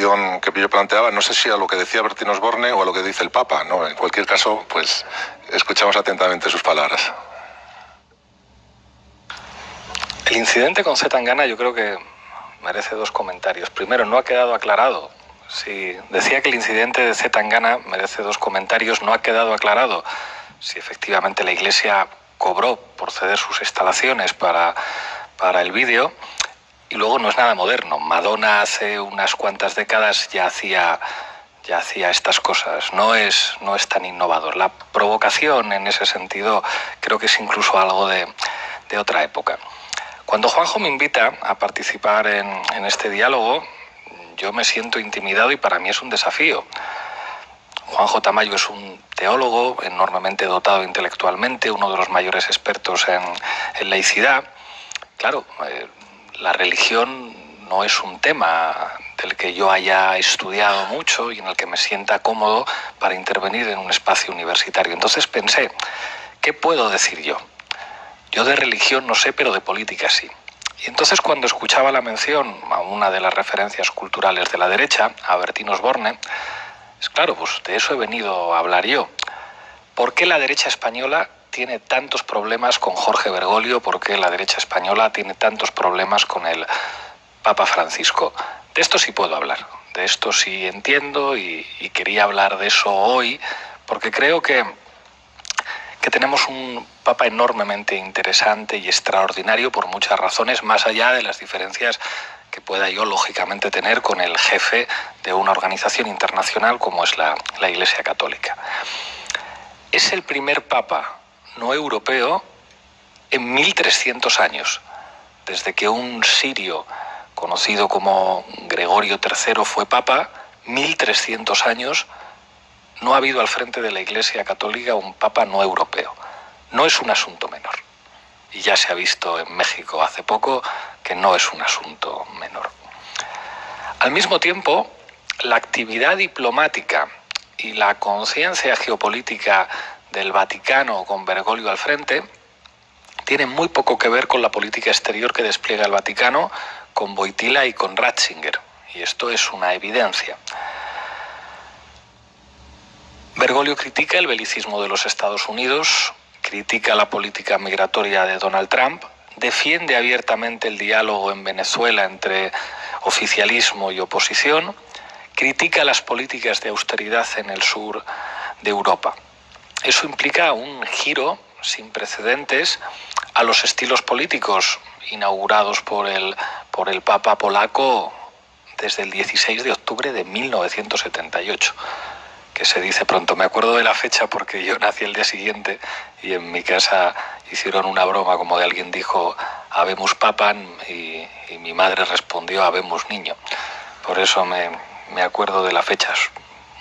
cuestión que yo planteaba, no sé si a lo que decía Bertín Osborne o a lo que dice el Papa, ¿no? En cualquier caso, pues escuchamos atentamente sus palabras. El incidente con Zetangana yo creo que merece dos comentarios. Primero, no ha quedado aclarado. Si decía que el incidente de Zetangana merece dos comentarios, no ha quedado aclarado si efectivamente la Iglesia cobró por ceder sus instalaciones para el vídeo. Y luego no es nada moderno. Madonna hace unas cuantas décadas ya hacía estas cosas. No es tan innovador. La provocación en ese sentido creo que es incluso algo de otra época. Cuando Juanjo me invita a participar en este diálogo, yo me siento intimidado y para mí es un desafío. Juanjo Tamayo es un teólogo enormemente dotado intelectualmente, uno de los mayores expertos en laicidad. Claro, la religión no es un tema del que yo haya estudiado mucho y en el que me sienta cómodo para intervenir en un espacio universitario. Entonces pensé, ¿qué puedo decir yo? Yo de religión no sé, pero de política sí. Y entonces cuando escuchaba la mención a una de las referencias culturales de la derecha, a Bertín Osborne, es claro, pues de eso he venido a hablar yo. ¿Por qué la derecha española tiene tantos problemas con Jorge Bergoglio? ¿Por qué la derecha española tiene tantos problemas con el Papa Francisco? De esto sí puedo hablar, de esto sí entiendo y quería hablar de eso hoy, porque creo que tenemos un Papa enormemente interesante y extraordinario por muchas razones, más allá de las diferencias que pueda yo lógicamente tener con el jefe de una organización internacional como es la Iglesia Católica. Es el primer Papa no europeo en 1300 años, desde que un sirio conocido como Gregorio III fue Papa, 1300 años. No ha habido al frente de la Iglesia Católica un Papa no europeo. No es un asunto menor. Y ya se ha visto en México hace poco que no es un asunto menor. Al mismo tiempo, la actividad diplomática y la conciencia geopolítica del Vaticano con Bergoglio al frente tienen muy poco que ver con la política exterior que despliega el Vaticano con Wojtyla y con Ratzinger. Y esto es una evidencia. Bergoglio critica el belicismo de los Estados Unidos, critica la política migratoria de Donald Trump, defiende abiertamente el diálogo en Venezuela entre oficialismo y oposición, critica las políticas de austeridad en el sur de Europa. Eso implica un giro sin precedentes a los estilos políticos inaugurados por el Papa polaco desde el 16 de octubre de 1978. Que se dice pronto. Me acuerdo de la fecha porque yo nací el día siguiente y en mi casa hicieron una broma como de alguien dijo Habemus Papam y mi madre respondió Habemus Niño. Por eso me acuerdo de la fecha,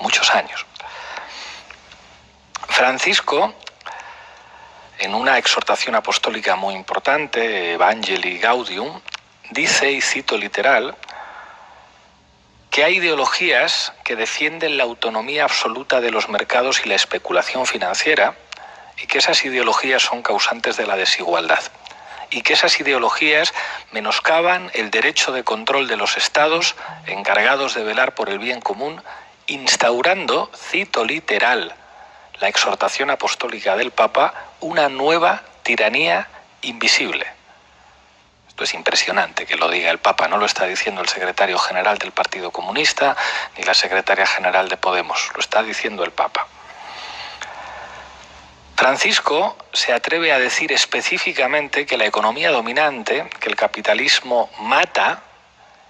muchos años. Francisco, en una exhortación apostólica muy importante, Evangelii Gaudium, dice, y cito literal, que hay ideologías que defienden la autonomía absoluta de los mercados y la especulación financiera y que esas ideologías son causantes de la desigualdad y que esas ideologías menoscaban el derecho de control de los estados encargados de velar por el bien común, instaurando, cito literal, la exhortación apostólica del Papa, una nueva tiranía invisible. Esto es impresionante que lo diga el Papa, no lo está diciendo el secretario general del Partido Comunista ni la secretaria general de Podemos, lo está diciendo el Papa. Francisco se atreve a decir específicamente que la economía dominante, que el capitalismo mata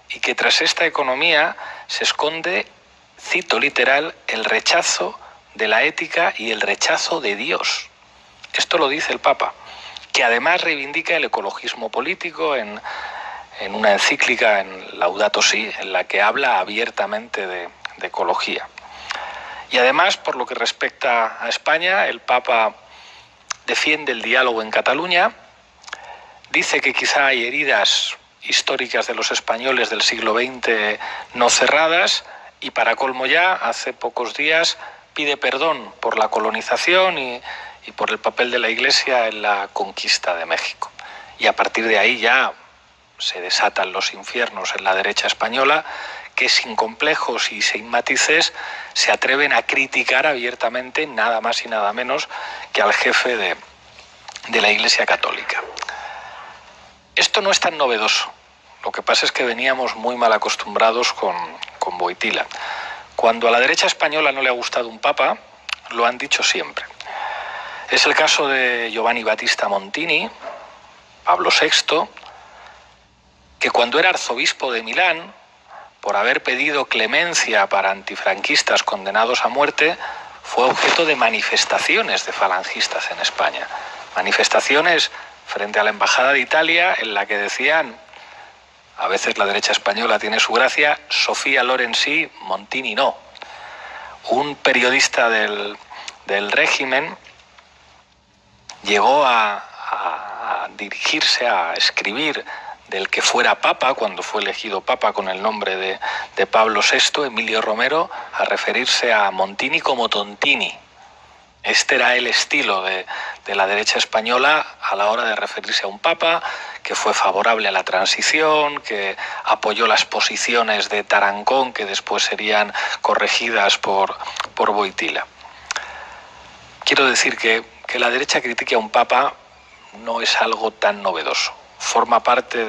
y que tras esta economía se esconde, cito literal, el rechazo de la ética y el rechazo de Dios. Esto lo dice el Papa, que además reivindica el ecologismo político en una encíclica, en Laudato Si, en la que habla abiertamente de ecología. Y además, por lo que respecta a España, el Papa defiende el diálogo en Cataluña, dice que quizá hay heridas históricas de los españoles del siglo XX no cerradas y, para colmo ya, hace pocos días pide perdón por la colonización y por el papel de la Iglesia en la conquista de México. Y a partir de ahí ya se desatan los infiernos en la derecha española, que sin complejos y sin matices se atreven a criticar abiertamente nada más y nada menos que al jefe de la Iglesia Católica. Esto no es tan novedoso. Lo que pasa es que veníamos muy mal acostumbrados con Wojtyla. Cuando a la derecha española no le ha gustado un papa, lo han dicho siempre. Es el caso de Giovanni Battista Montini, Pablo VI, que cuando era arzobispo de Milán, por haber pedido clemencia para antifranquistas condenados a muerte, fue objeto de manifestaciones de falangistas en España. Manifestaciones frente a la Embajada de Italia en la que decían, a veces la derecha española tiene su gracia, Sofía Loren sí, Montini no. Un periodista del régimen llegó a dirigirse, a escribir del que fuera papa, cuando fue elegido papa con el nombre de Pablo VI, Emilio Romero, a referirse a Montini como Tontini. Este era el estilo de la derecha española a la hora de referirse a un papa que fue favorable a la transición, que apoyó las posiciones de Tarancón, que después serían corregidas por Wojtyla. Quiero decir que la derecha critique a un papa no es algo tan novedoso. Forma parte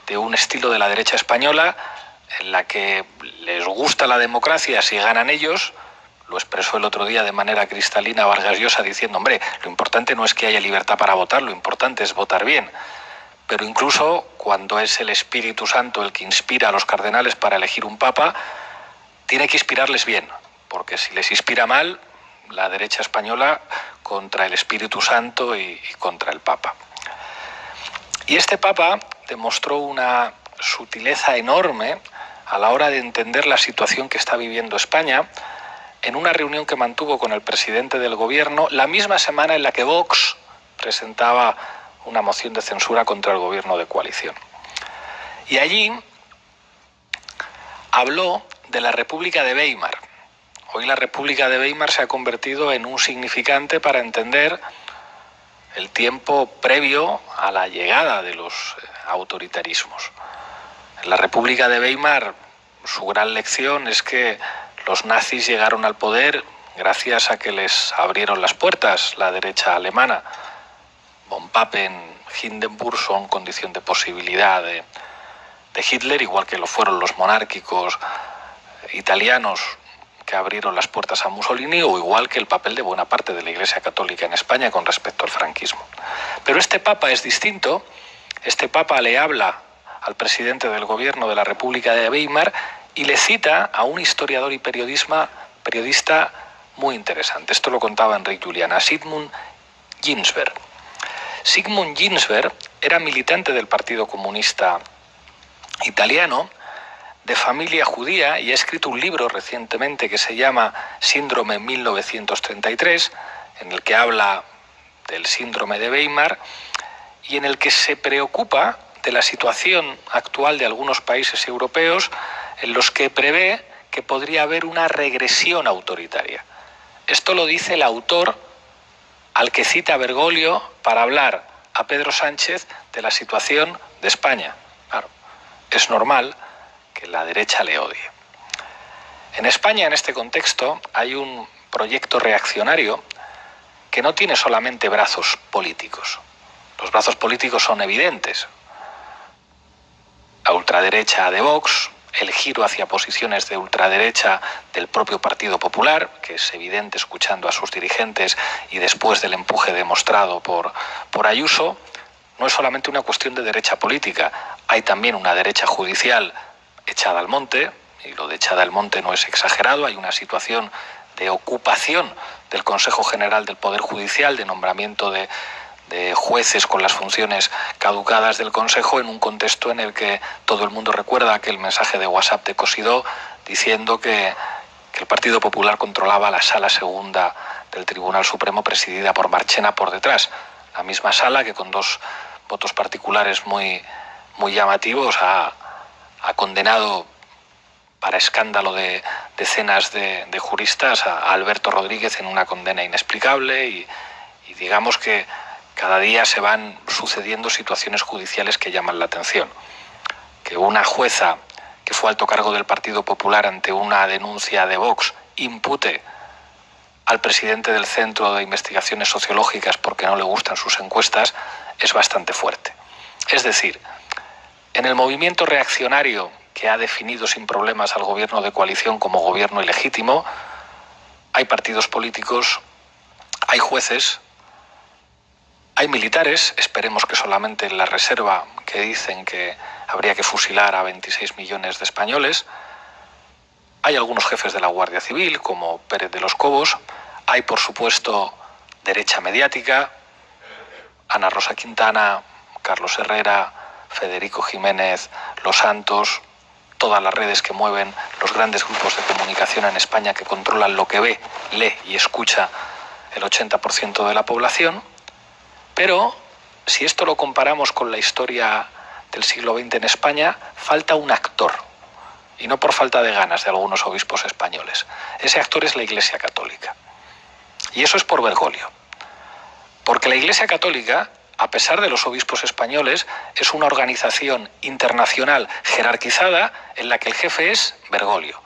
de un estilo de la derecha española en la que les gusta la democracia si ganan ellos. Lo expresó el otro día de manera cristalina Vargas Llosa diciendo, hombre, lo importante no es que haya libertad para votar, lo importante es votar bien. Pero incluso cuando es el Espíritu Santo el que inspira a los cardenales para elegir un papa, tiene que inspirarles bien, porque si les inspira mal, la derecha española contra el Espíritu Santo y contra el papa. Y este papa demostró una sutileza enorme a la hora de entender la situación que está viviendo España en una reunión que mantuvo con el presidente del gobierno la misma semana en la que Vox presentaba una moción de censura contra el gobierno de coalición. Y allí habló de la República de Weimar. Hoy la República de Weimar se ha convertido en un significante para entender el tiempo previo a la llegada de los autoritarismos. En la República de Weimar, su gran lección es que los nazis llegaron al poder gracias a que les abrieron las puertas la derecha alemana. Von Papen, Hindenburg son condición de posibilidad de Hitler, igual que lo fueron los monárquicos italianos que abrieron las puertas a Mussolini, o igual que el papel de buena parte de la Iglesia Católica en España con respecto al franquismo. Pero este papa es distinto. Este papa le habla al presidente del gobierno de la República de Weimar y le cita a un historiador y periodista muy interesante. Esto lo contaba Enric Juliana, Zygmunt Ginsberg. Zygmunt Ginsberg era militante del Partido Comunista Italiano, de familia judía, y ha escrito un libro recientemente que se llama Síndrome 1933, en el que habla del síndrome de Weimar y en el que se preocupa de la situación actual de algunos países europeos en los que prevé que podría haber una regresión autoritaria. Esto lo dice el autor al que cita Bergoglio para hablar a Pedro Sánchez de la situación de España. Claro, es normal que la derecha le odie. En España, en este contexto, hay un proyecto reaccionario que no tiene solamente brazos políticos. Los brazos políticos son evidentes. La ultraderecha de Vox, el giro hacia posiciones de ultraderecha del propio Partido Popular, que es evidente escuchando a sus dirigentes y después del empuje demostrado por Ayuso, no es solamente una cuestión de derecha política, hay también una derecha judicial echada al monte, y lo de echada al monte no es exagerado, hay una situación de ocupación del Consejo General del Poder Judicial, de nombramiento de jueces con las funciones caducadas del Consejo, en un contexto en el que todo el mundo recuerda aquel mensaje de WhatsApp de Cosidó diciendo que el Partido Popular controlaba la sala segunda del Tribunal Supremo presidida por Marchena por detrás, la misma sala que con dos votos particulares muy llamativos ha condenado para escándalo de decenas de juristas a Alberto Rodríguez en una condena inexplicable y digamos que cada día se van sucediendo situaciones judiciales que llaman la atención. Que una jueza que fue alto cargo del Partido Popular ante una denuncia de Vox, impute al presidente del Centro de Investigaciones Sociológicas porque no le gustan sus encuestas, es bastante fuerte. Es decir, en el movimiento reaccionario que ha definido sin problemas al gobierno de coalición como gobierno ilegítimo, hay partidos políticos, hay jueces, hay militares, esperemos que solamente en la reserva, que dicen que habría que fusilar a 26 millones de españoles. Hay algunos jefes de la Guardia Civil, como Pérez de los Cobos. Hay, por supuesto, derecha mediática, Ana Rosa Quintana, Carlos Herrera, Federico Jiménez, Los Santos, todas las redes que mueven los grandes grupos de comunicación en España que controlan lo que ve, lee y escucha el 80% de la población. Pero si esto lo comparamos con la historia del siglo XX en España, falta un actor, y no por falta de ganas de algunos obispos españoles. Ese actor es la Iglesia Católica. Y eso es por Bergoglio. Porque la Iglesia Católica, a pesar de los obispos españoles, es una organización internacional jerarquizada en la que el jefe es Bergoglio.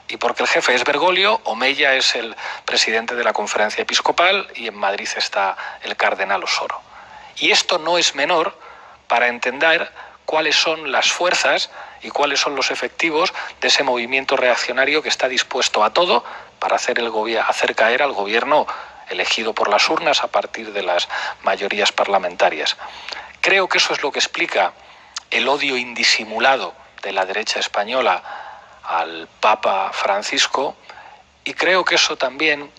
Y porque el jefe es Bergoglio, Omeya es el presidente de la Conferencia Episcopal y en Madrid está el cardenal Osoro. Y esto no es menor para entender cuáles son las fuerzas y cuáles son los efectivos de ese movimiento reaccionario que está dispuesto a todo para hacer caer al gobierno elegido por las urnas a partir de las mayorías parlamentarias. Creo que eso es lo que explica el odio indisimulado de la derecha española al Papa Francisco, y creo que eso también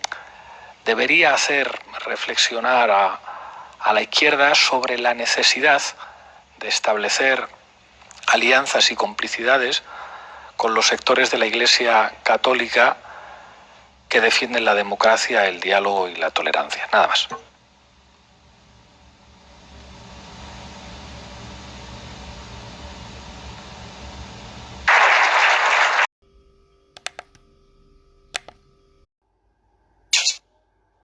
debería hacer reflexionar a la izquierda sobre la necesidad de establecer alianzas y complicidades con los sectores de la Iglesia Católica que defienden la democracia, el diálogo y la tolerancia. Nada más.